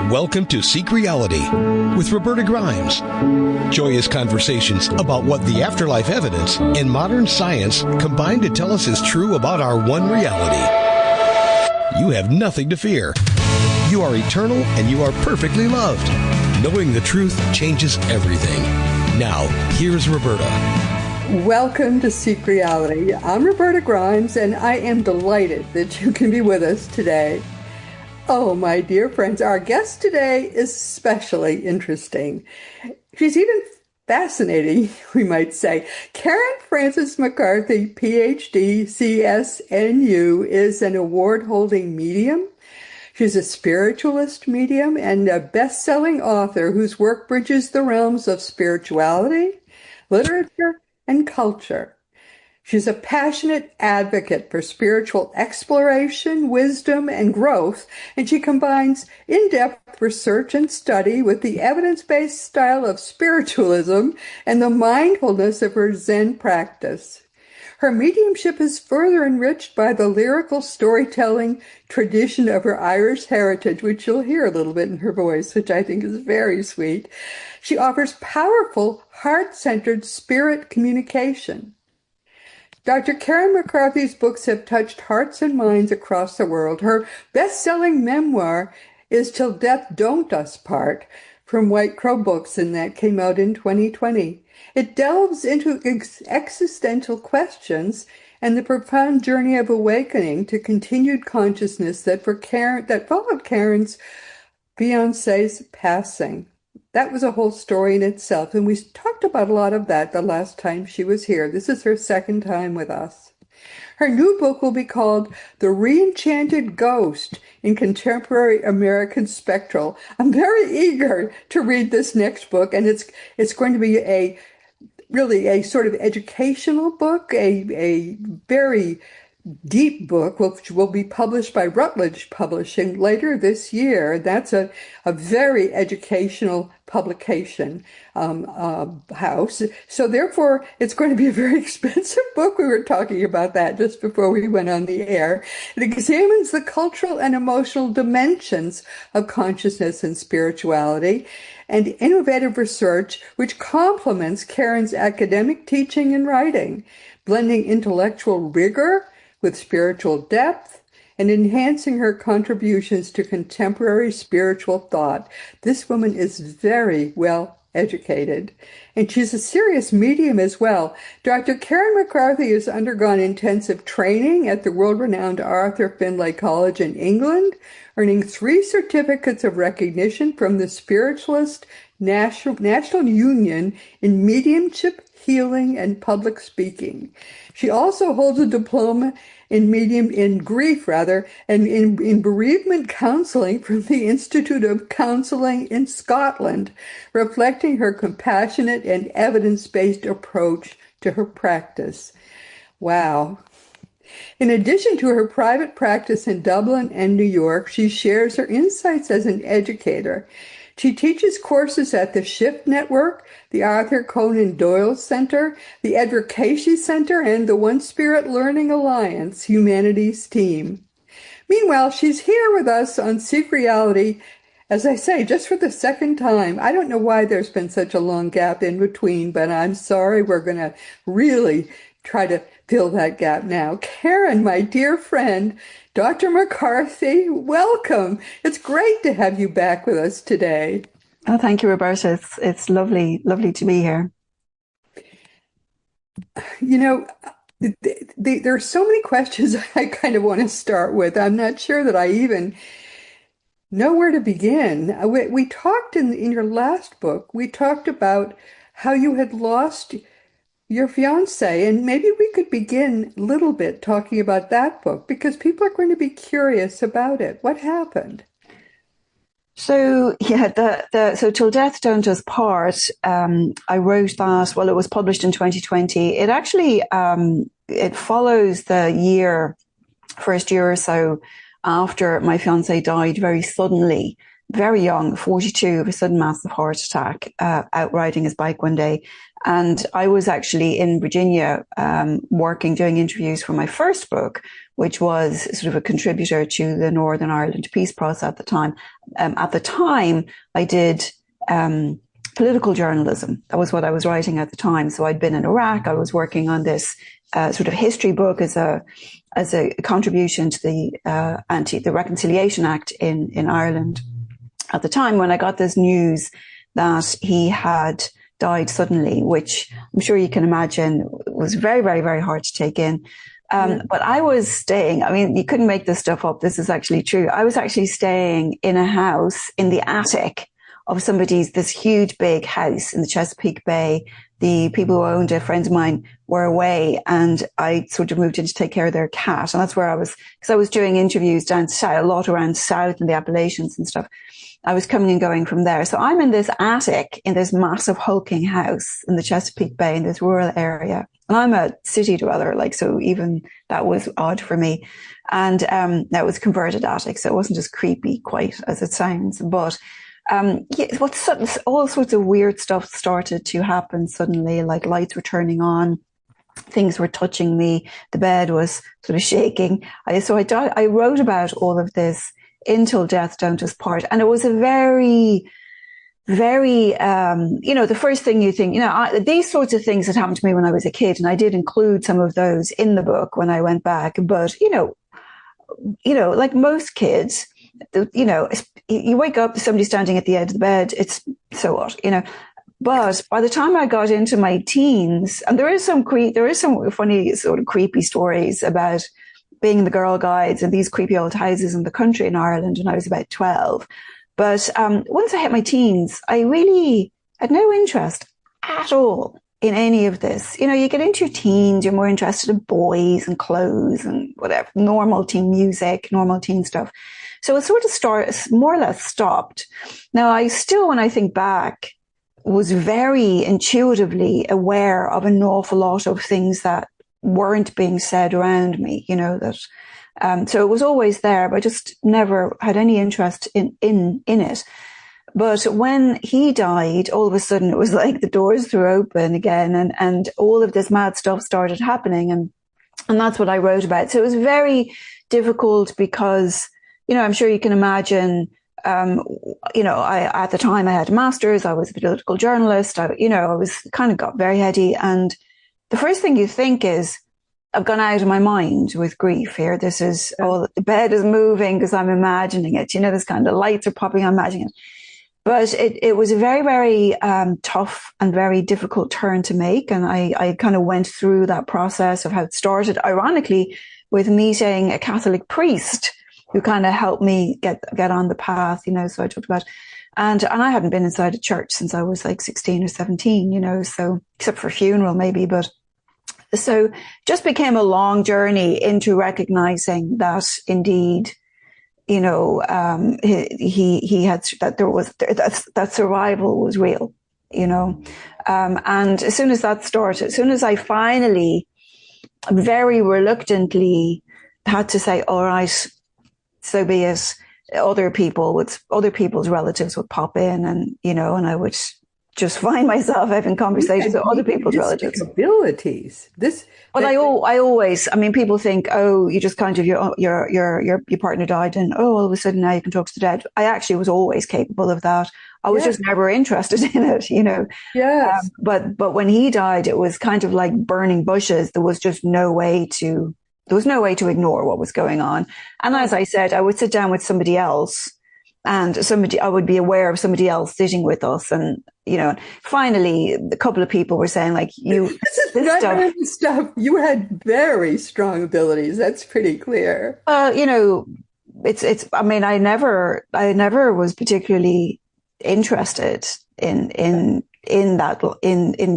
Welcome to Seek Reality with Roberta Grimes. Joyous conversations about what the afterlife evidence and modern science combine to tell us is true about our one reality. You have nothing to fear. You are eternal and you are perfectly loved. Knowing the truth changes everything. Now, here's Roberta. Welcome to Seek Reality. I'm Roberta Grimes, and I am delighted that you can be with us today. Oh, my dear friends, our guest today is especially interesting. She's even fascinating, we might say. Karen Frances McCarthy, PhD, CSNU, is an award-holding medium. She's a spiritualist medium and a best-selling author whose work bridges the realms of spirituality, literature, and culture. She's a passionate advocate for spiritual exploration, wisdom, and growth, and she combines in-depth research and study with the evidence-based style of spiritualism and the mindfulness of her Zen practice. Her mediumship is further enriched by the lyrical storytelling tradition of her Irish heritage, which you'll hear a little bit in her voice, which I think is very sweet. She offers powerful, heart-centered spirit communication. Dr. Karen McCarthy's books have touched hearts and minds across the world. Her best-selling memoir is Till Death Don't Us Part from White Crow Books, and that came out in 2020. It delves into existential questions and the profound journey of awakening to continued consciousness that followed Karen's fiancé's passing. That was a whole story in itself, and we talked about a lot of that the last time she was here. This is her second time with us. Her new book will be called The Re-enchanted Ghost in Contemporary American Spectral. I'm very eager to read this next book, and it's going to be really a sort of educational book, a very deep book, which will be published by Routledge Publishing later this year. That's a very educational publication house. So therefore, it's going to be a very expensive book. We were talking about that just before we went on the air. It examines the cultural and emotional dimensions of consciousness and spirituality and innovative research, which complements Karen's academic teaching and writing, blending intellectual rigor with spiritual depth and enhancing her contributions to contemporary spiritual thought. This woman is very well educated, and she's a serious medium as well. Dr. Karen McCarthy has undergone intensive training at the world-renowned Arthur Findlay College in England, earning 3 certificates of recognition from the Spiritualist National Union in Mediumship, Healing, and Public Speaking. She also holds a diploma in grief, and in bereavement counseling from the Institute of Counseling in Scotland, reflecting her compassionate and evidence-based approach to her practice. Wow. In addition to her private practice in Dublin and New York, she shares her insights as an educator. She teaches courses at the Shift Network, the Arthur Conan Doyle Center, the Edgar Cayce Center, and the One Spirit Learning Alliance Humanities team. Meanwhile, she's here with us on Seek Reality, as I say, just for the second time. I don't know why there's been such a long gap in between, but I'm sorry. We're going to really try to fill that gap now. Karen, my dear friend, Dr. McCarthy, welcome. It's great to have you back with us today. Oh, thank you, Roberta. It's lovely to be here. You know, there are so many questions I kind of want to start with. I'm not sure that I even know where to begin. We talked in your last book, we talked about how you had lost your fiancé, and maybe we could begin a little bit talking about that book because people are going to be curious about it. What happened? So yeah, so Till Death Don't Us Part. I wrote that. Well, it was published in 2020. It actually it follows the first year or so after my fiancé died very suddenly, very young, 42, of a sudden massive heart attack, out riding his bike one day. And I was actually in Virginia, doing interviews for my first book, which was sort of a contributor to the Northern Ireland peace process at the time. at the time, I did political journalism. That was what I was writing at the time. So I'd been in Iraq. I was working on this sort of history book as a contribution to the Reconciliation Act in Ireland. At the time, when I got this news that he had died suddenly, which I'm sure you can imagine was very, very, very hard to take in. But I was staying, I mean, you couldn't make this stuff up. This is actually true. I was actually staying in a house in the attic of this huge big house in the Chesapeake Bay. The people who owned it, friends of mine, were away, and I sort of moved in to take care of their cat. And that's where I was, because I was doing interviews down south, a lot around south and the Appalachians and stuff. I was coming and going from there. So I'm in this attic in this massive hulking house in the Chesapeake Bay in this rural area. And I'm a city dweller, so even that was odd for me. And that was a converted attic, so it wasn't as creepy quite as it sounds. But all sorts of weird stuff started to happen suddenly, like lights were turning on, things were touching me, the bed was sort of shaking. I wrote about all of this until death don't us part. And it was a very, very, the first thing you think, these sorts of things that happened to me when I was a kid, and I did include some of those in the book when I went back. But, like most kids, you wake up, somebody standing at the edge of the bed, it's so what, But by the time I got into my teens, and there is some funny sort of creepy stories about being in the Girl Guides and these creepy old houses in the country in Ireland when I was about 12. But once I hit my teens, I really had no interest at all in any of this. You get into your teens, you're more interested in boys and clothes and whatever, normal teen music, normal teen stuff. So it sort of more or less stopped. Now, I still, when I think back, was very intuitively aware of an awful lot of things that weren't being said around me, so it was always there, but I just never had any interest in it. But when he died, all of a sudden it was like the doors threw open again, and all of this mad stuff started happening, and that's what I wrote about. So it was very difficult because, I'm sure you can imagine, I at the time I had a master's, I was a political journalist, I was kind of got very heady, and the first thing you think is, I've gone out of my mind with grief here. This is, the bed is moving because I'm imagining it. This kind of lights are popping, I'm imagining it. But it was a very, very tough and very difficult turn to make. And I kind of went through that process of how it started, ironically, with meeting a Catholic priest who kind of helped me get on the path, so I talked about. And I hadn't been inside a church since I was like 16 or 17, so except for a funeral maybe, but so just became a long journey into recognizing that indeed, he had, that survival was real, and as soon as that started, as soon as I finally very reluctantly had to say, all right, so be it, other people's relatives would pop in and, and I would just find myself having conversations with other people's relatives. Abilities. I always, people think, oh, you just kind of, your partner died and, oh, all of a sudden now you can talk to the dead. I actually was always capable of that. I was just never interested in it, Yes. But when he died, it was kind of like burning bushes. There was just no way to ignore what was going on. And as I said, I would sit down with somebody else, and I would be aware of somebody else sitting with us. And, finally, a couple of people were saying, like, this stuff, you had very strong abilities. That's pretty clear. I never was particularly interested in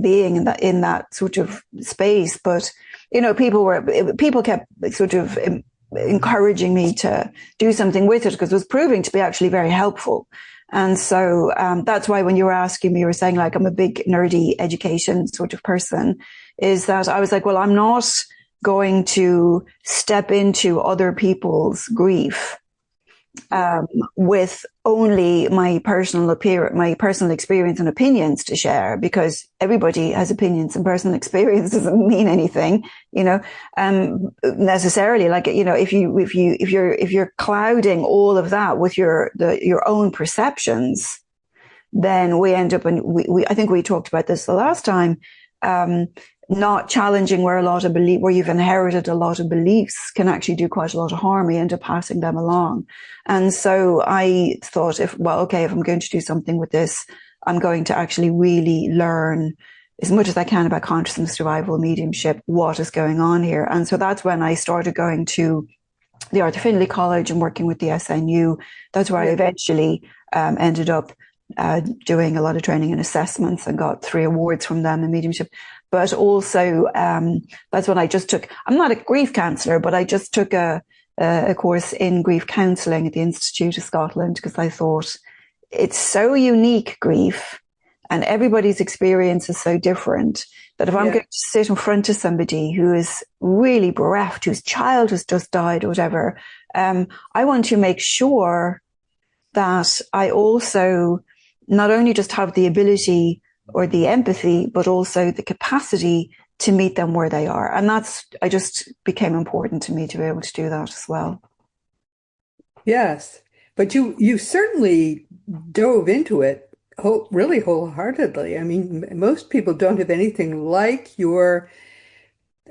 being in that sort of space. But, people kept sort of encouraging me to do something with it because it was proving to be actually very helpful. And so that's why when you were asking me, you were saying, like, I'm a big nerdy education sort of person, is that I was like, well, I'm not going to step into other people's grief with only my personal experience and opinions to share, because everybody has opinions and personal experience doesn't mean anything, necessarily. Like, if you're clouding all of that with your own perceptions, then we end up, and I think we talked about this the last time, not challenging where you've inherited a lot of beliefs can actually do quite a lot of harm. We end up passing them along. And so I thought, if I'm going to do something with this, I'm going to actually really learn as much as I can about consciousness, survival, mediumship, what is going on here. And so that's when I started going to the Arthur Findlay College and working with the SNU. That's where I eventually ended up doing a lot of training and assessments and got 3 awards from them in mediumship. But also, that's when I just took, I'm not a grief counsellor, but I just took a course in grief counselling at the Institute of Scotland, because I thought it's so unique, grief, and everybody's experience is so different, that if I'm going to sit in front of somebody who is really bereft, whose child has just died or whatever, I want to make sure that I also not only just have the ability or the empathy, but also the capacity to meet them where they are. And I just became important to me to be able to do that as well. Yes. But you certainly dove into it really wholeheartedly. I mean, most people don't have anything like your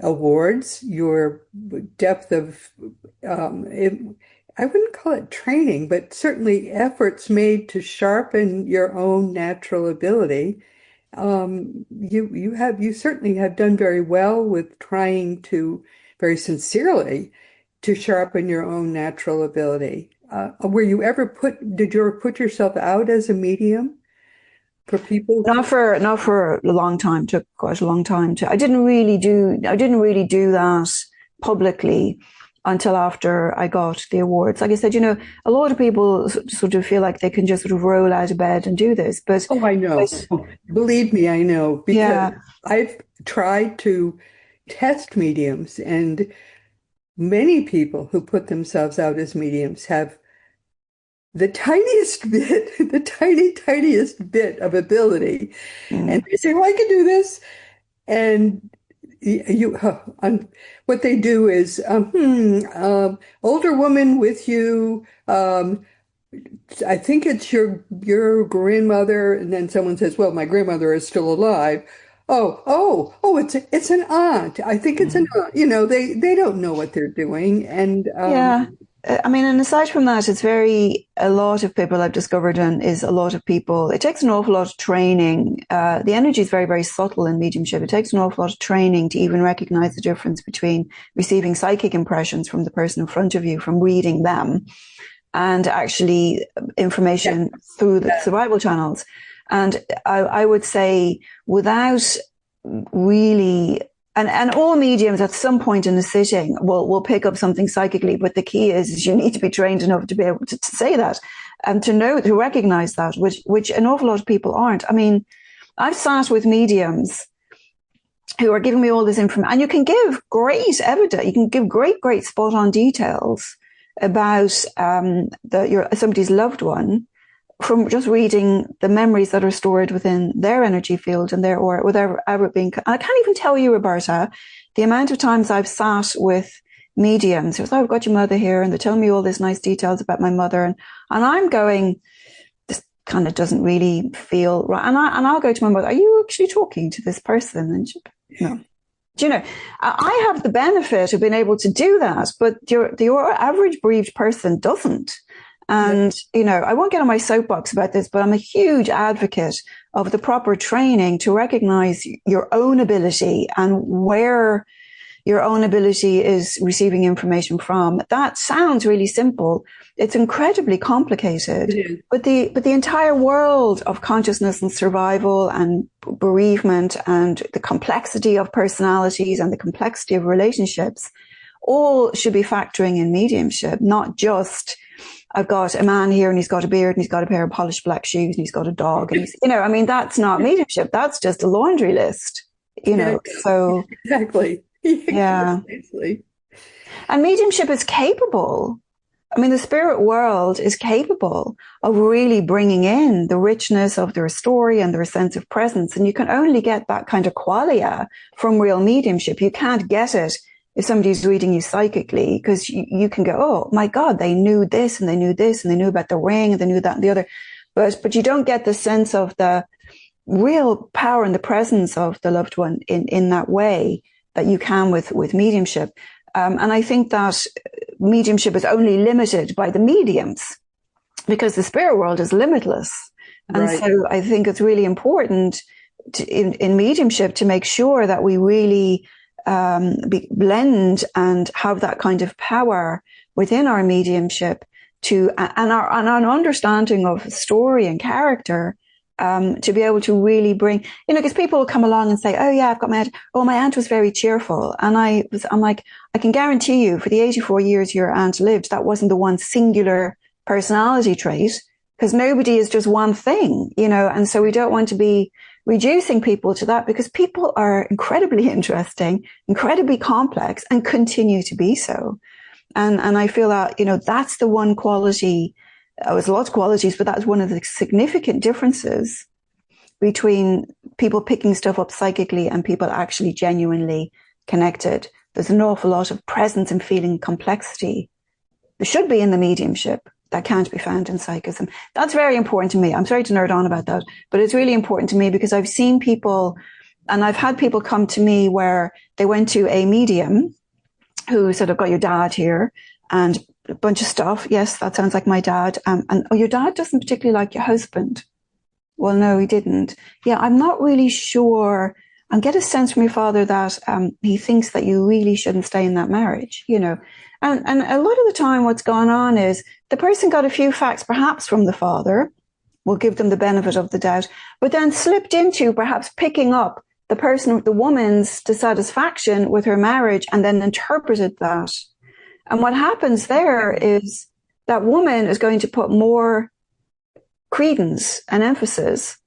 awards, your depth of, I wouldn't call it training, but certainly efforts made to sharpen your own natural ability. You certainly have done very well with trying to, very sincerely, to sharpen your own natural ability. Did you ever put yourself out as a medium for people? Not for a long time. Took quite a long time I didn't really do that publicly until after I got the awards. Like I said, a lot of people sort of feel like they can just sort of roll out of bed and do this. But I know. Believe me, I know, because I've tried to test mediums, and many people who put themselves out as mediums have the tiniest bit of ability. And they say, well, I can do this. And what they do is, older woman with you, I think it's your grandmother. And then someone says, well, my grandmother is still alive. Oh, it's an aunt. I think it's an aunt. They don't know what they're doing. And I mean, and aside from that, a lot of people I've discovered, and is a lot of people, it takes an awful lot of training. The energy is very, very subtle in mediumship. It takes an awful lot of training to even recognize the difference between receiving psychic impressions from the person in front of you, from reading them, and actually information through the survival channels. And I would say, without really, and all mediums at some point in the sitting will pick up something psychically, but the key is you need to be trained enough to be able to say that and to recognize that, which an awful lot of people aren't. I mean, I've sat with mediums who are giving me all this information, and you can give great evidence, you can give great spot on details about somebody's loved one from just reading the memories that are stored within their energy field and or whatever it being. I can't even tell you, Roberta, the amount of times I've sat with mediums who say, I've got your mother here, and they're telling me all these nice details about my mother, and I'm going, this kind of doesn't really feel right. And I'll go to my mother, are you actually talking to this person? And no. Do you know, I have the benefit of being able to do that, but your average bereaved person doesn't. And, I won't get on my soapbox about this, but I'm a huge advocate of the proper training to recognize your own ability and where your own ability is receiving information from. That sounds really simple. It's incredibly complicated, but the entire world of consciousness and survival and bereavement and the complexity of personalities and the complexity of relationships all should be factoring in mediumship, not just, I've got a man here and he's got a beard and he's got a pair of polished black shoes and he's got a dog. And that's not mediumship. That's just a laundry list, so. Exactly. Yeah. Exactly. And mediumship is capable I mean, the spirit world is capable of really bringing in the richness of their story and their sense of presence. And you can only get that kind of qualia from real mediumship. You can't get it if somebody's reading you psychically, because you can go, oh my God, they knew this and they knew this and they knew about the ring and they knew that and the other. But you don't get the sense of the real power and the presence of the loved one in that way that you can with mediumship. And I think that mediumship is only limited by the mediums because the spirit world is limitless. And Right. so I think it's really important in mediumship to make sure that we really blend and have that kind of power within our mediumship and our understanding of story and character, to be able to really bring, because people will come along and say, oh yeah, I've got my aunt was very cheerful. And I'm like, I can guarantee you for the 84 years your aunt lived, that wasn't the one singular personality trait, because nobody is just one thing, and so we don't want to be reducing people to that, because people are incredibly interesting, incredibly complex, and continue to be so. And I feel that, that's the one quality. There's lots of qualities, but that's one of the significant differences between people picking stuff up psychically and people actually genuinely connected. There's an awful lot of presence and feeling complexity. There should be in the mediumship that can't be found in psychism. That's very important to me. I'm sorry to nerd on about that, but it's really important to me because I've seen people, and I've had people come to me where they went to a medium who said, I've got your dad here and a bunch of stuff. Yes, that sounds like my dad. And your dad doesn't particularly like your husband. Well, no, he didn't. Yeah, I'm not really sure. I get a sense from your father that he thinks that you really shouldn't stay in that marriage, And a lot of the time what's gone on is the person got a few facts perhaps from the father, we'll give them the benefit of the doubt, but then slipped into perhaps picking up the woman's dissatisfaction with her marriage and then interpreted that. And what happens there is that woman is going to put more credence and emphasis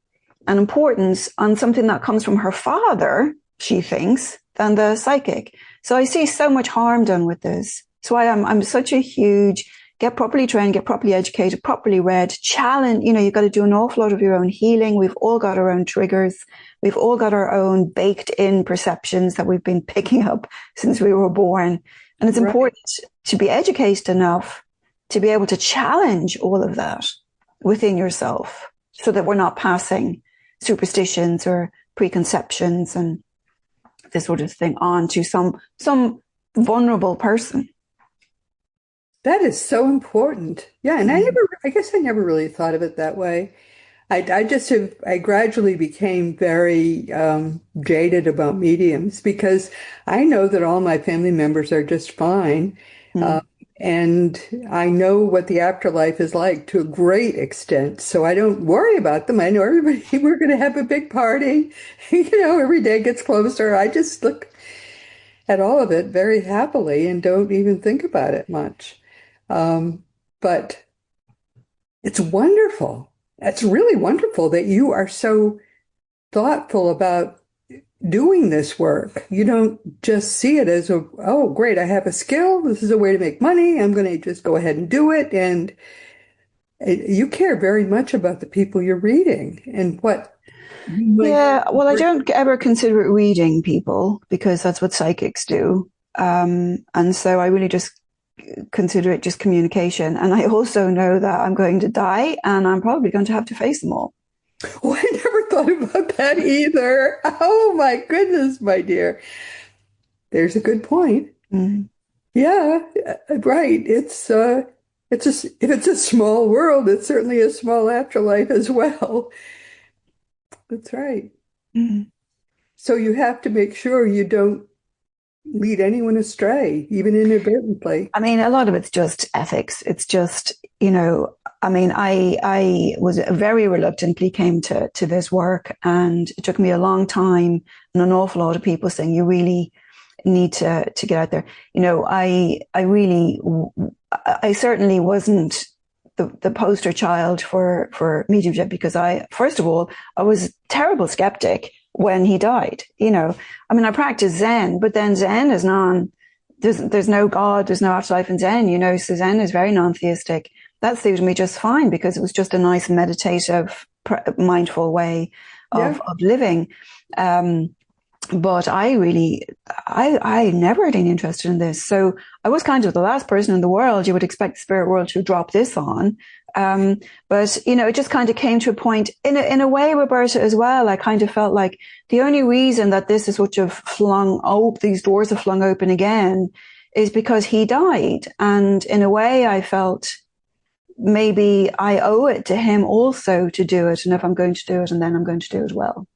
and importance on something that comes from her father, she thinks, than the psychic. So I see so much harm done with this. That's why I'm such a huge, get properly trained, get properly educated, properly read, challenge, you've got to do an awful lot of your own healing. We've all got our own triggers. We've all got our own baked in perceptions that we've been picking up since we were born. And it's important to be educated enough to be able to challenge all of that within yourself so that we're not passing superstitions or preconceptions and this sort of thing on to some vulnerable person. That is so important. Yeah. And I guess I never really thought of it that way. I gradually became very jaded about mediums because I know that all my family members are just fine. And I know what the afterlife is like to a great extent. So I don't worry about them. I know everybody, we're going to have a big party. Every day gets closer. I just look at all of it very happily and don't even think about it much. But it's wonderful. It's really wonderful that you are so thoughtful about doing this work. You don't just see it as oh, great, I have a skill. This is a way to make money. I'm going to just go ahead and do it. And you care very much about the people you're reading and what. Yeah, well, I don't ever consider it reading people because that's what psychics do. And so I really just consider it just communication. And I also know that I'm going to die and I'm probably going to have to face them all. Oh, I never thought about that either. Oh my goodness, my dear. There's a good point. Mm-hmm. Yeah, right. If it's a small world, it's certainly a small afterlife as well. That's right. Mm-hmm. So you have to make sure you don't lead anyone astray, even inadvertently. I mean, a lot of it's just ethics. It's just, I was very reluctantly came to this work, and it took me a long time and an awful lot of people saying, you really need to get out there. I certainly wasn't the poster child for mediumship because first of all, I was a terrible skeptic when he died. I practiced Zen, but then Zen is there's no God, there's no afterlife and Zen. You know, so Zen is very non-theistic. That suited me just fine because it was just a nice meditative, mindful way of living. But I never had any interest in this. So I was kind of the last person in the world you would expect the spirit world to drop this on. But, you know, it just kind of came to a point in a way, Roberta, as well. I kind of felt like the only reason that this is sort of these doors have flung open again is because he died. And in a way, I felt maybe I owe it to him also to do it. And if I'm going to do it, and then I'm going to do it well.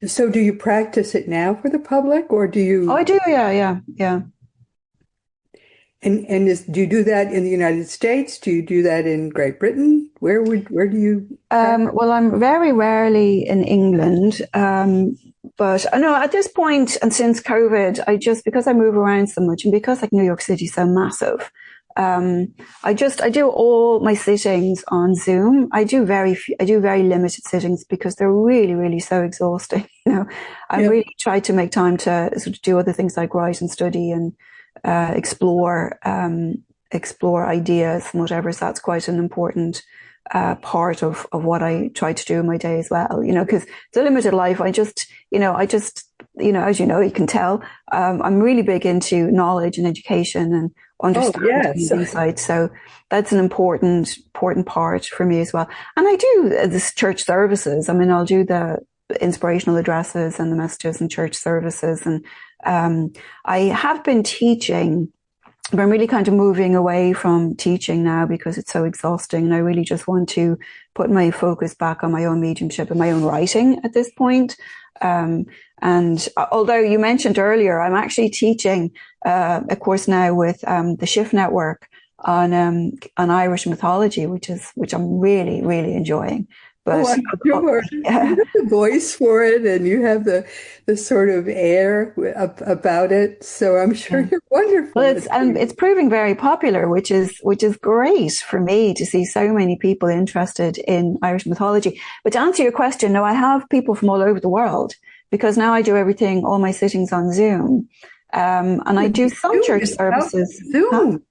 So do you practice it now for the public, or do you? Oh, I do. Yeah. And do you do that in the United States? Do you do that in Great Britain? Where do you? Well, I'm very rarely in England. But no, at this point, and since COVID, because I move around so much and because like New York City is so massive, I do all my sittings on Zoom. I do very limited sittings because they're really, really so exhausting. You know, I really try to make time to sort of do other things like write and study and explore ideas and whatever. So that's quite an important part of what I try to do in my day as well. You know, because it's a limited life. I just, as you know, you can tell, I'm really big into knowledge and education and understanding and insight. So that's an important part for me as well. And I do this church services. I mean, I'll do the inspirational addresses and the messages and church services. And I have been teaching, but I'm really kind of moving away from teaching now because it's so exhausting. And I really just want to put my focus back on my own mediumship and my own writing at this point. And although you mentioned earlier, I'm actually teaching a course now with the Shift Network on Irish mythology, which I'm really, really enjoying. But I'm sure. You have the voice for it, and you have the sort of air about it. So I'm sure you're wonderful. Well, it's proving very popular, which is great for me to see so many people interested in Irish mythology. But to answer your question, no, I have people from all over the world because now I do all my sittings on Zoom, and I do some church services. Zoom.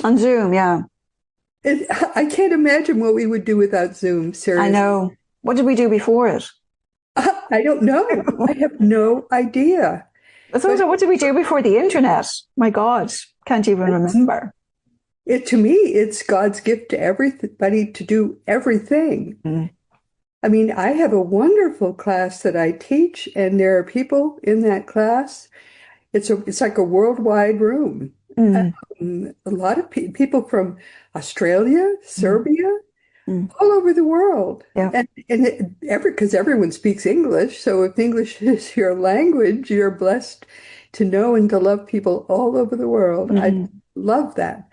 On Zoom, yeah. I can't imagine what we would do without Zoom, seriously. I know. What did we do before it? I don't know. I have no idea. So what did we do before the internet? My God, can't even remember. To me, it's God's gift to everybody to do everything. Mm. I mean, I have a wonderful class that I teach, and there are people in that class. It's like a worldwide room. Mm. A lot of people from Australia, Serbia, all over the world. Yeah. And because everyone speaks English. So if English is your language, you're blessed to know and to love people all over the world. I love that.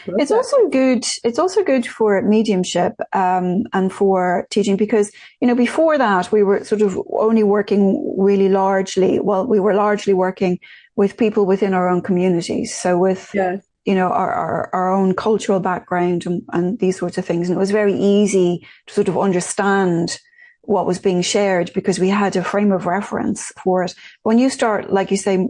It's also good for mediumship and for teaching because, before that we were sort of only working really largely. Well, we were largely working with people within our own communities. So with, our own cultural background and these sorts of things. And it was very easy to sort of understand what was being shared because we had a frame of reference for it. When you start, like you say,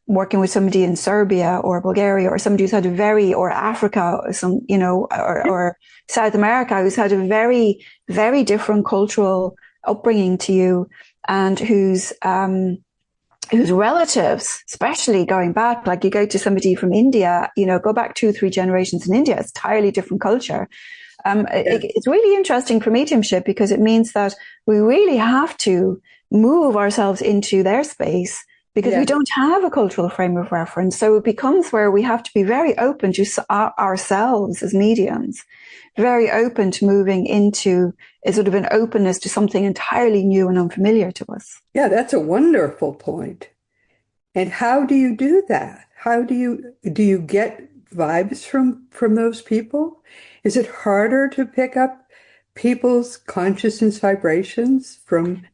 working with somebody in Serbia or Bulgaria or somebody who's had or Africa, or South America, who's had a very, very different cultural upbringing to you and whose relatives, especially going back, like you go to somebody from India, go back 2-3 generations in India, it's entirely different culture. It's really interesting for mediumship because it means that we really have to move ourselves into their space because we don't have a cultural frame of reference. So it becomes where we have to be very open to ourselves as mediums, very open to moving into a sort of an openness to something entirely new and unfamiliar to us. Yeah, that's a wonderful point. And how do you do that? How do you get vibes from those people? Is it harder to pick up people's consciousness vibrations from?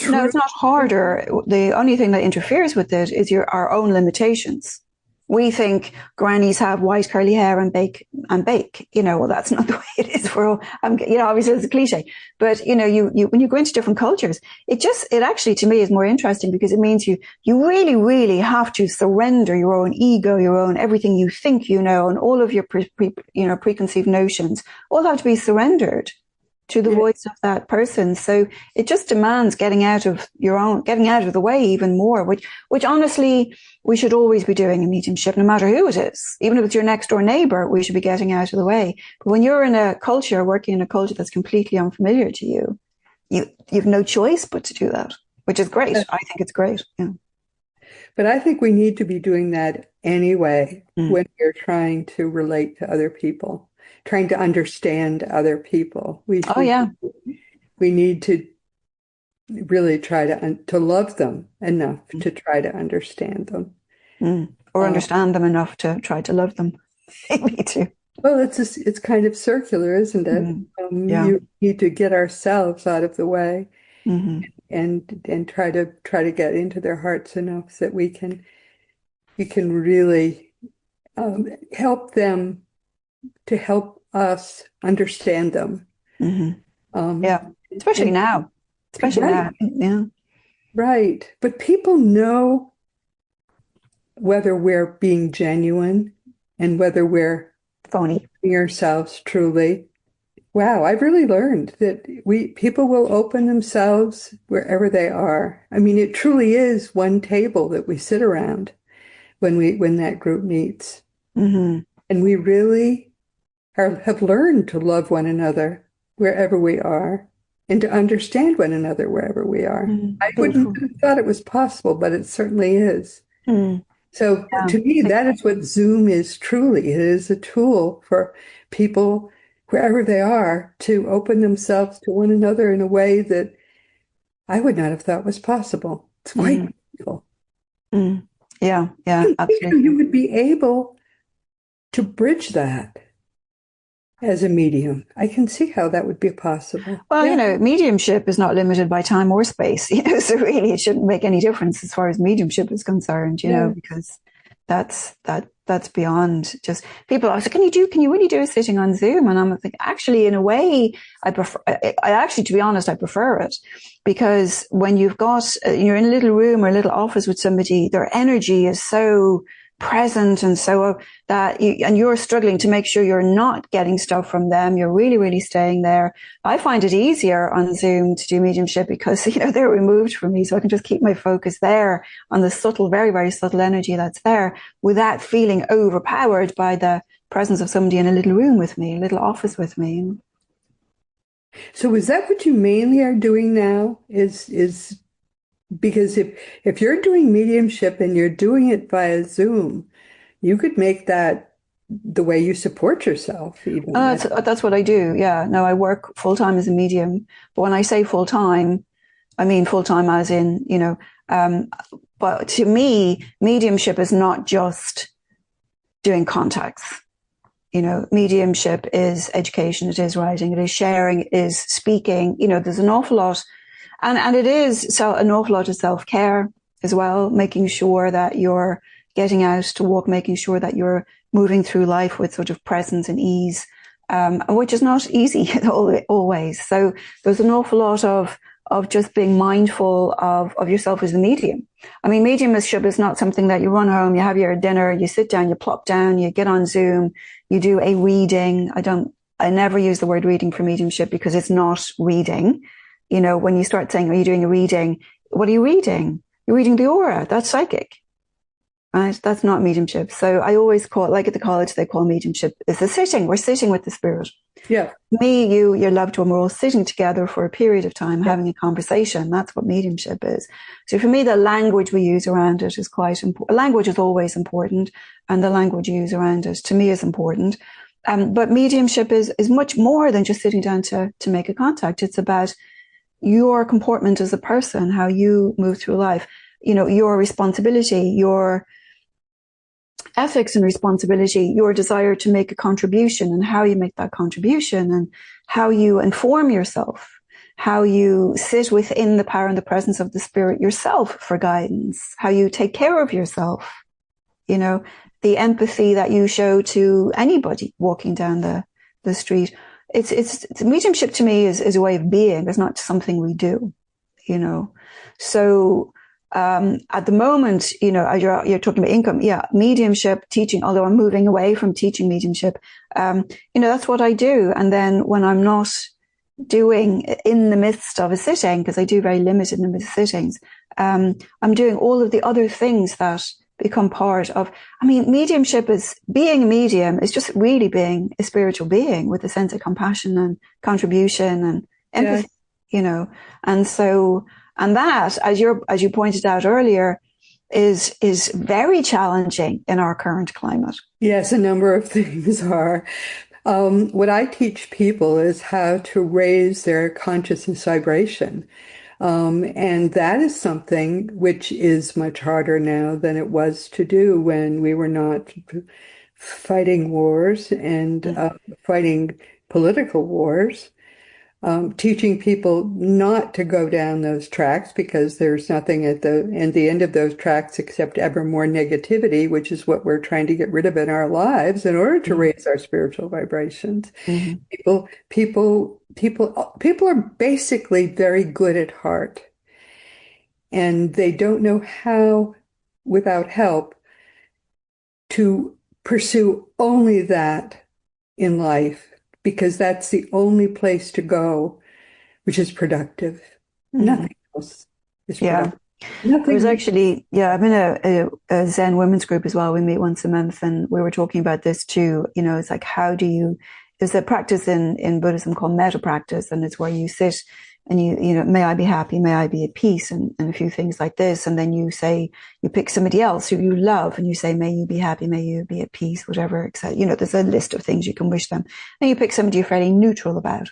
No, it's not harder. The only thing that interferes with it is our own limitations. We think grannies have white curly hair and bake. Well, that's not the way it is for all. Obviously it's a cliche, but you when you go into different cultures, it actually to me is more interesting because it means you really, really have to surrender your own ego, your own everything you think and all of your preconceived notions all have to be surrendered to the voice of that person. So it just demands getting out of the way even more, which honestly we should always be doing in mediumship, no matter who it is. Even if it's your next door neighbor, we should be getting out of the way. But when you're working in a culture that's completely unfamiliar to you, you've no choice but to do that, which is great. I think it's great. Yeah. But I think we need to be doing that anyway when we're trying to relate to other people. Trying to understand other people. We need to really try to love them enough to try to understand them. Or understand them enough to try to love them. Me too. Well, it's kind of circular, isn't it? You need to get ourselves out of the way and try to get into their hearts enough that we can really help them to help us understand them. Especially now. Yeah. Right. But people know whether we're being genuine and whether we're phony ourselves truly. Wow, I've really learned that people will open themselves wherever they are. I mean, it truly is one table that we sit around when that group meets. And we really have learned to love one another wherever we are and to understand one another wherever we are. I wouldn't have thought it was possible, but it certainly is. So to me, that is what Zoom is truly. It is a tool for people wherever they are to open themselves to one another in a way that I would not have thought was possible. It's quite beautiful. Yeah, absolutely. You would be able to bridge that as a medium. I can see how that would be possible. Well, mediumship is not limited by time or space, so really it shouldn't make any difference as far as mediumship is concerned, because that's beyond just people are saying, can you really do a sitting on Zoom? And I'm thinking, actually, in a way, to be honest, I prefer it because when you're in a little room or a little office with somebody, their energy is so present and so that you're struggling to make sure you're not getting stuff from them. You're really, really staying there. I find it easier on Zoom to do mediumship because, they're removed from me. So I can just keep my focus there on the subtle, very, very subtle energy that's there without feeling overpowered by the presence of somebody in a little room with me, a little office with me. So is that what you mainly are doing now? Is because if you're doing mediumship and you're doing it via Zoom, you could make that the way you support yourself. Even that's what I do. Yeah. No, I work full time as a medium. But when I say full time, I mean full time as in, but to me, mediumship is not just doing contacts. Mediumship is education. It is writing. It is sharing. It is speaking. There's an awful lot. And it is an awful lot of self-care as well, making sure that you're getting out to walk, making sure that you're moving through life with sort of presence and ease, which is not easy always. So there's an awful lot of just being mindful of yourself as a medium. I mean, mediumship is not something that you run home, you have your dinner, you sit down, you plop down, you get on Zoom, you do a reading. I never use the word reading for mediumship because it's not reading. When you start saying, are you doing a reading? What are you reading? You're reading the aura. That's psychic, right? That's not mediumship. So I always call it, like at the college, they call mediumship is the sitting. We're sitting with the spirit. Yeah. Me, you, your loved one, we're all sitting together for a period of time, having a conversation. That's what mediumship is. So for me, the language we use around it is quite important. Language is always important, and the language you use around it, to me, is important. But mediumship is much more than just sitting down to make a contact. It's about your comportment as a person, how you move through life, your responsibility, your ethics and responsibility, your desire to make a contribution and how you make that contribution and how you inform yourself, how you sit within the power and the presence of the spirit yourself for guidance, how you take care of yourself, the empathy that you show to anybody walking down the street. It's mediumship to me is a way of being. It's not something we do, you know. So at the moment, you know, you're talking about income, yeah, mediumship, teaching, although I'm moving away from teaching mediumship, you know, that's what I do. And then when I'm not doing in the midst of a sitting, because I do very limited number of sittings, I'm doing all of the other things that become part of, I mean, mediumship is being a medium is just really being a spiritual being with a sense of compassion and contribution and empathy, you know. And so, and that, as you pointed out earlier, is very challenging in our current climate. Yes, a number of things are. What I teach people is how to raise their consciousness vibration. And that is something which is much harder now than it was to do when we were not fighting wars and fighting political wars. Teaching people not to go down those tracks because there's nothing at the end of those tracks except ever more negativity, which is what we're trying to get rid of in our lives in order to raise our spiritual vibrations. People are basically very good at heart, and they don't know how, without help, to pursue only that in life, because that's the only place to go, which is productive. Nothing else is productive. There's actually, I'm in a Zen women's group as well. We meet once a month, and we were talking about this too. You know, it's like, there's a practice in Buddhism called metta practice, and it's where you sit and you know, may I be happy, may I be at peace, and a few things like this. And then you pick somebody else who you love and you say, may you be happy, may you be at peace, whatever, etc. You know, there's a list of things you can wish them. And you pick somebody you're fairly neutral about.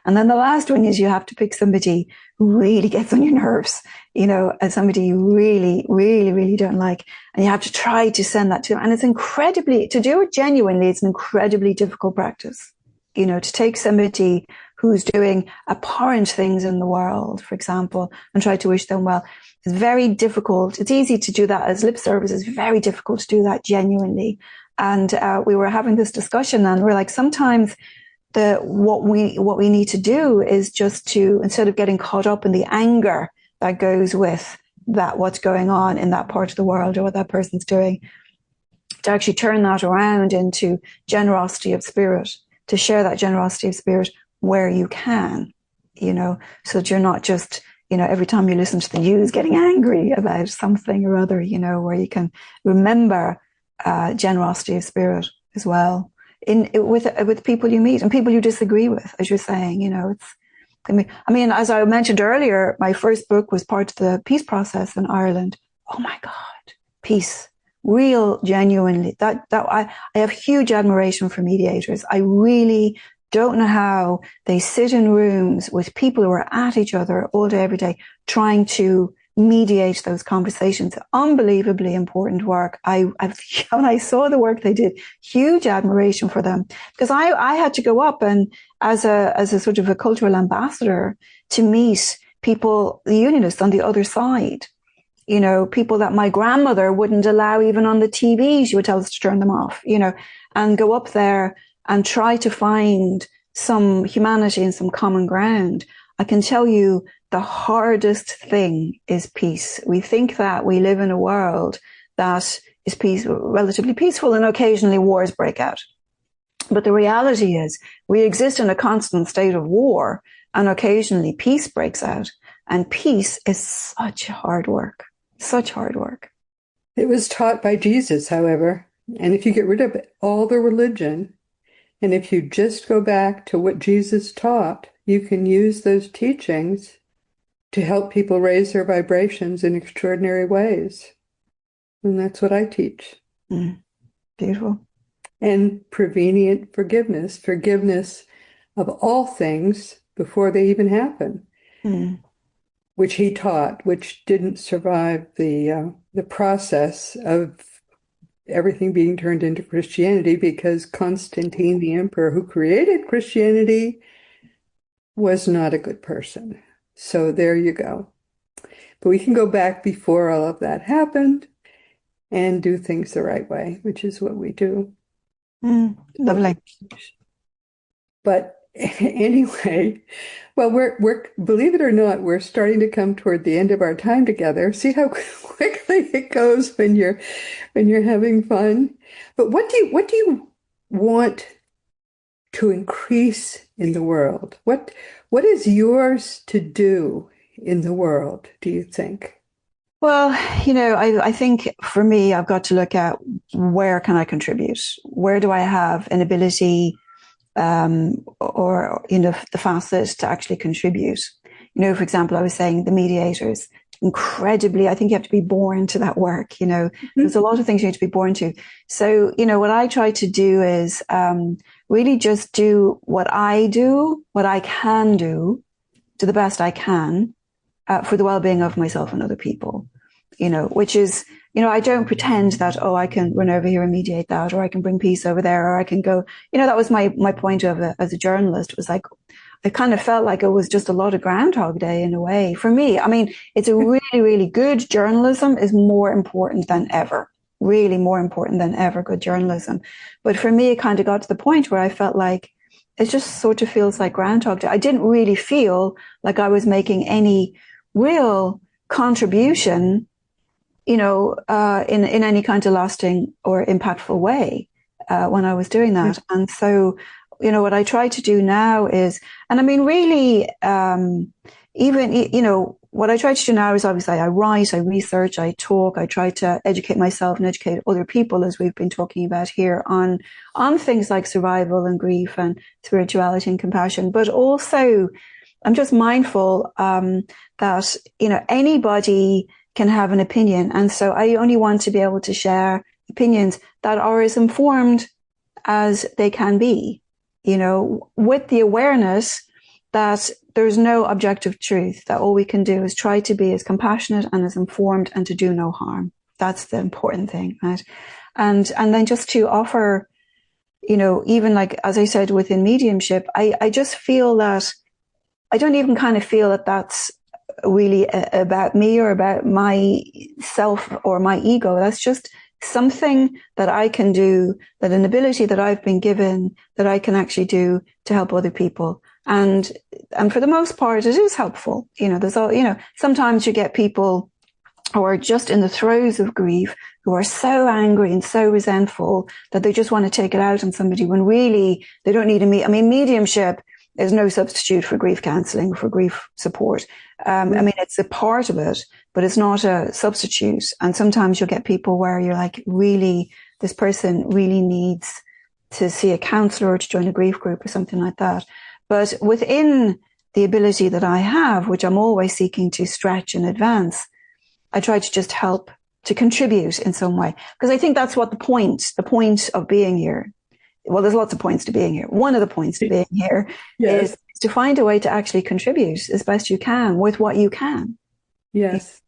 And then the last one is you have to pick somebody who really gets on your nerves, you know, and somebody you really, really, really don't like. And you have to try to send that to them. And to do it genuinely, it's an incredibly difficult practice, you know, to take somebody who's doing abhorrent things in the world, for example, and try to wish them well. It's very difficult. It's easy to do that as lip service. It's very difficult to do that genuinely. And we were having this discussion, and we're like, sometimes what we need to do is just to, instead of getting caught up in the anger that goes with that, what's going on in that part of the world or what that person's doing, to actually turn that around into generosity of spirit, to share that generosity of spirit where you can, you know, so that you're not just, you know, every time you listen to the news getting angry about something or other, you know, where you can remember generosity of spirit as well with people you meet and people you disagree with, as you're saying, you know. I mean, as I mentioned earlier, my first book was part of the peace process in Ireland. Oh my God, peace. Real, genuinely, I have huge admiration for mediators. I really don't know how they sit in rooms with people who are at each other all day, every day, trying to mediate those conversations. Unbelievably important work. When I saw the work they did, huge admiration for them, because I had to go up and as a sort of a cultural ambassador to meet people, the unionists on the other side. You know, people that my grandmother wouldn't allow even on the TV. She would tell us to turn them off, you know, and go up there and try to find some humanity and some common ground. I can tell you the hardest thing is peace. We think that we live in a world that is relatively peaceful, and occasionally wars break out. But the reality is we exist in a constant state of war, and occasionally peace breaks out. And peace is such hard work. Such hard work. It was taught by Jesus, however. And if you get rid of all the religion, and if you just go back to what Jesus taught, you can use those teachings to help people raise their vibrations in extraordinary ways. And that's what I teach. Beautiful. And prevenient forgiveness of all things before they even happen. Which he taught, which didn't survive the process of everything being turned into Christianity, because Constantine, the emperor who created Christianity, was not a good person. So there you go. But we can go back before all of that happened and do things the right way, which is what we do. Lovely. But anyway, well, we're believe it or not, we're starting to come toward the end of our time together. See how quickly it goes when you're having fun. But what do you want to increase in the world? What is yours to do in the world, do you think? Well, I think for me, I've got to look at where can I contribute? Where do I have an ability or the facet to actually contribute? For example, I was saying the mediators, incredibly, I think you have to be born to that work. There's a lot of things you need to be born to. So, what I try to do is really just do what I can do to the best I can for the well-being of myself and other people, which is, I don't pretend that, I can run over here and mediate that, or I can bring peace over there, or I can go, that was my point of it as a journalist. It was like, I kind of felt like it was just a lot of Groundhog Day in a way for me. I mean, it's a really, really good journalism is more important than ever, really more important than ever, good journalism. But for me, it kind of got to the point where I felt like it just sort of feels like Groundhog Day. I didn't really feel like I was making any real contribution, in any kind of lasting or impactful way when I was doing that. And so, what I try to do now is, and I mean, really, what I try to do now is obviously I write, I research, I talk, I try to educate myself and educate other people, as we've been talking about here, on things like survival and grief and spirituality and compassion. But also, I'm just mindful that, anybody can have an opinion. And so I only want to be able to share opinions that are as informed as they can be, with the awareness that there's no objective truth, that all we can do is try to be as compassionate and as informed and to do no harm. That's the important thing, right? And then just to offer, even like, as I said, within mediumship, I just feel that I don't even kind of feel that that's really about me or about myself or my ego. That's just something that I can do, that an ability that I've been given that I can actually do to help other people. And for the most part, it is helpful. There's all, sometimes you get people who are just in the throes of grief, who are so angry and so resentful that they just want to take it out on somebody when really they don't need mediumship is no substitute for grief counseling, for grief support. It's a part of it, but it's not a substitute. And sometimes you'll get people where you're like, really, this person really needs to see a counselor or to join a grief group or something like that. But within the ability that I have, which I'm always seeking to stretch and advance, I try to just help to contribute in some way. Because I think that's what the point of being here. Well, there's lots of points to being here. One of the points to being here is to find a way to actually contribute as best you can with what you can. Yes.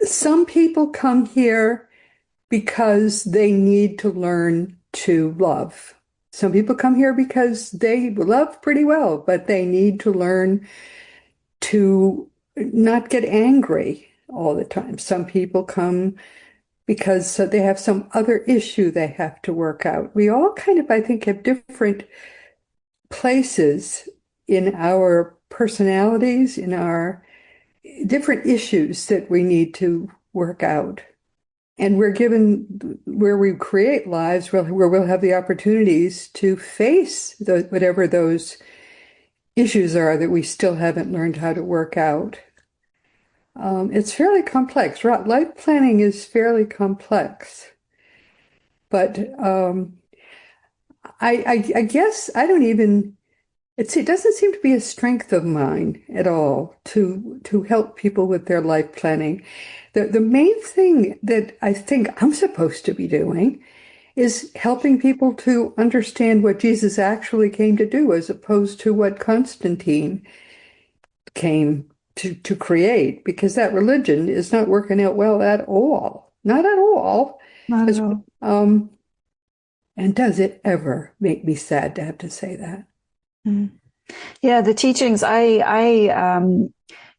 Some people come here because they need to learn to love. Some people come here because they love pretty well, but they need to learn to not get angry all the time. Some people come because they have some other issue they have to work out. We all kind of, I think, have different places in our personalities, in our different issues that we need to work out. And we're given, where we create lives where we'll have the opportunities to face whatever those issues are that we still haven't learned how to work out. It's fairly complex. Life planning is fairly complex. But I guess I don't even, it doesn't seem to be a strength of mine at all to help people with their life planning. The main thing that I think I'm supposed to be doing is helping people to understand what Jesus actually came to do, as opposed to what Constantine came to create, because that religion is not working out well at all. Not at all. Not at all. And does it ever make me sad to have to say that? Mm. Yeah, the teachings, I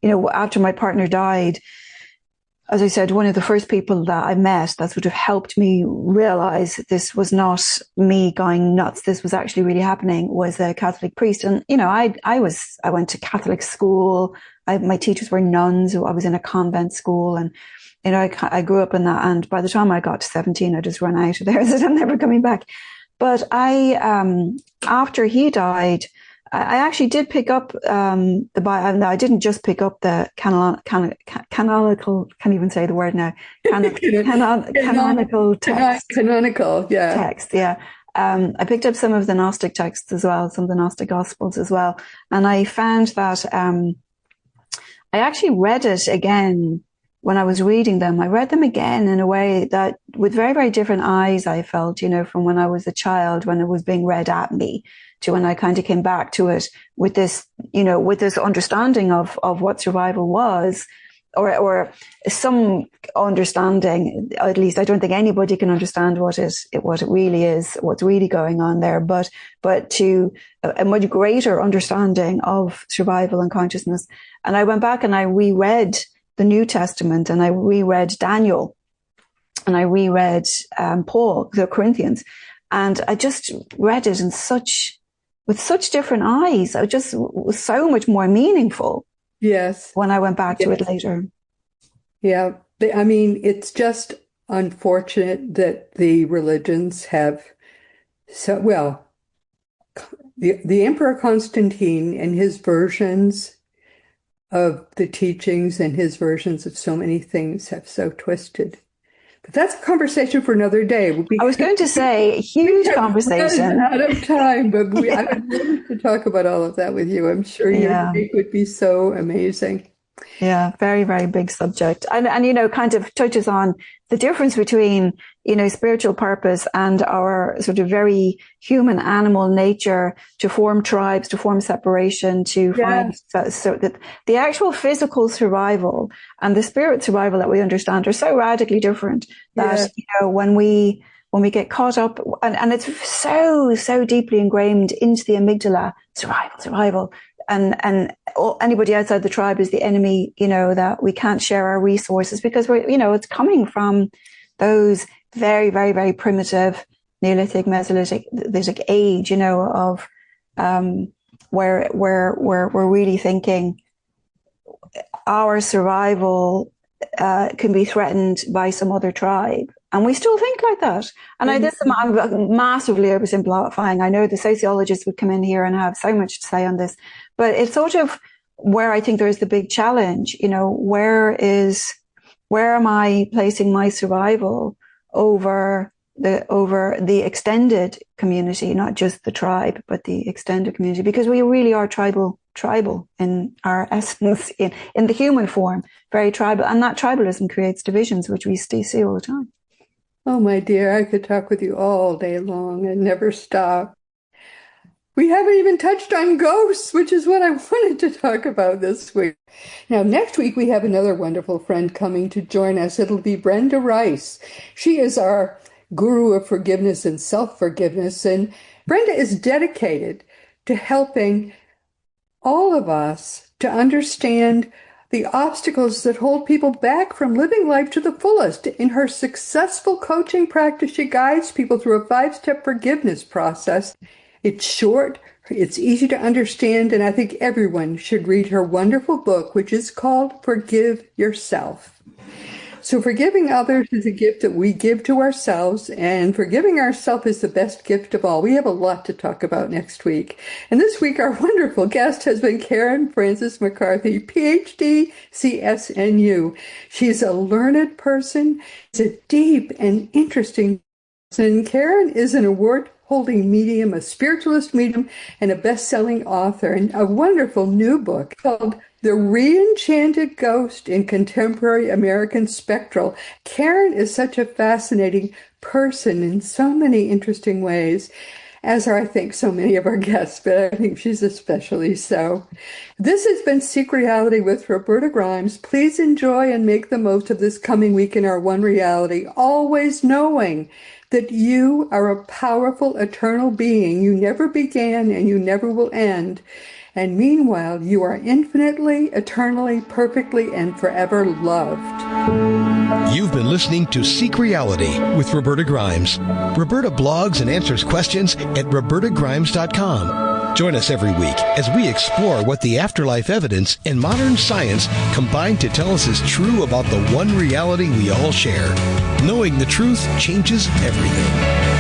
after my partner died, as I said, one of the first people that I met that sort of helped me realize this was not me going nuts. This was actually really happening, was a Catholic priest. And, you know, I went to Catholic school. My teachers were nuns. I was in a convent school, and, you know, I grew up in that. And by the time I got to 17, I just ran out of there. I said, I'm never coming back. But after he died, I actually did pick up the Bible. I didn't just pick up the canonical, can't even say the word now, canonical text. Canonical, yeah. Text, yeah. I picked up some of the Gnostic texts as well, some of the Gnostic Gospels as well. And I found that I actually read it again when I was reading them. I read them again in a way that with very, very different eyes, I felt, you know, from when I was a child, when it was being read at me, to when I kind of came back to it with this, you know, with this understanding of what survival was, or some understanding. At least I don't think anybody can understand what it really is, what's really going on there, but to a much greater understanding of survival and consciousness. And I went back and I reread the New Testament, and I reread Daniel, and I reread Paul, the Corinthians, and I just read it with such different eyes. It just was so much more meaningful. Yes. When I went back to it later. Yeah. I mean, it's just unfortunate that the religions have the Emperor Constantine and his versions of the teachings and his versions of so many things have so twisted. But that's a conversation for another day. I was going to say, huge conversation. Out of time, but I would love to talk about all of that with you. I'm sure your take would be so amazing. Yeah, very, very big subject. And, you know, kind of touches on the difference between, you know, spiritual purpose and our sort of very human animal nature to form tribes, to form separation, to find, so that the actual physical survival and the spirit survival that we understand are so radically different that, you know, when we get caught up, and it's so deeply ingrained into the amygdala, survival. And anybody outside the tribe is the enemy, you know, that we can't share our resources because it's coming from those very, very, very primitive Neolithic, Mesolithic age, you know, of where we're really thinking our survival can be threatened by some other tribe. And we still think like that. And I'm massively oversimplifying. I know the sociologists would come in here and have so much to say on this, but it's sort of where I think there's the big challenge. You know, where am I placing my survival over the extended community, not just the tribe, but the extended community, because we really are tribal in our essence, in the human form, very tribal. And that tribalism creates divisions, which we see all the time. Oh, my dear, I could talk with you all day long and never stop. We haven't even touched on ghosts, which is what I wanted to talk about this week. Now, next week, we have another wonderful friend coming to join us. It'll be Brenda Rice. She is our guru of forgiveness and self-forgiveness, and Brenda is dedicated to helping all of us to understand the obstacles that hold people back from living life to the fullest. In her successful coaching practice, she guides people through a 5-step forgiveness process. It's short, it's easy to understand, and I think everyone should read her wonderful book, which is called Forgive Yourself. So forgiving others is a gift that we give to ourselves, and forgiving ourselves is the best gift of all. We have a lot to talk about next week. And this week, our wonderful guest has been Karen Frances McCarthy, PhD, CSNU. She's a learned person. She's a deep and interesting person. Karen is an award-holding medium, a spiritualist medium, and a best-selling author, and a wonderful new book called The Re-enchanted Ghost in Contemporary American Spectral. Karen is such a fascinating person in so many interesting ways, as are, I think, so many of our guests, but I think she's especially so. This has been Seek Reality with Roberta Grimes. Please enjoy and make the most of this coming week in our one reality, always knowing that you are a powerful, eternal being. You never began and you never will end. And meanwhile, you are infinitely, eternally, perfectly, and forever loved. You've been listening to Seek Reality with Roberta Grimes. Roberta blogs and answers questions at robertagrimes.com. Join us every week as we explore what the afterlife evidence and modern science combine to tell us is true about the one reality we all share. Knowing the truth changes everything.